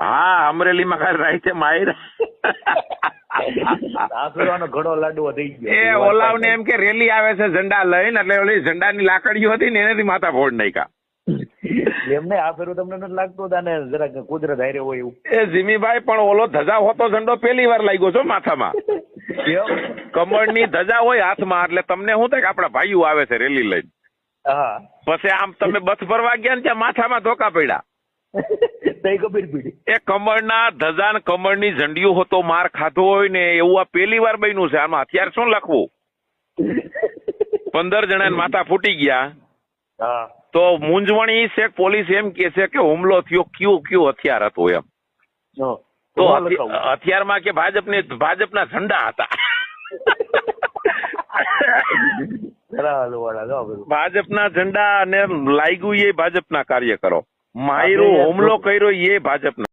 હા અમરેલીમાં કાલે રાઈતે માયરા. આ ફેરવાનો ઘણો લાડવો થઈ એ ગયો. ઓલાવને એમ કે રેલી આવે છે ઝંડા લઈને, એટલે ઓલી ઝંડાની લાકડીઓ હતી ને એનાથી માથા ફોડ નાખ્યા. એમને આ ફેરું તમને નથી લાગતું તાને જરાક કુદરત હારે હોય એવું? એ જીમીભાઈ પણ ઓલો ધજા હોતો ઝંડો પહેલી વાર લાગ્યો છો માથામાં. કમળની ધજા હોય હાથમાં, એટલે તમને શું થાય કે આપડા ભાઈઓ આવે છે રેલી લઈને. હા પછી આમ તમે બસ ફરવા ગયા ને ત્યાં માથામાં ધોકા પડ્યા. તઈ ખબર પડી. એ કમળના ધજા ને કમળની ઝંડીઓ હોતો માર ખાધો હોય ને એવું આ પહેલી વાર બન્યું છે. આમાં અત્યારે શું લખવું? 15 જણા માથા ફૂટી ગયા. હા તો મૂંઝવણી છે, પોલીસ એમ કે છે કે હુમલો થયો કયું હથિયાર હતું એમ. તો હથિયારમાં કે ભાજપના ઝંડા હતા. ભાજપના ઝંડા અને લાગ્યું એ ભાજપના કાર્યકરો, માયરો હુમલો કર્યો એ ભાજપના.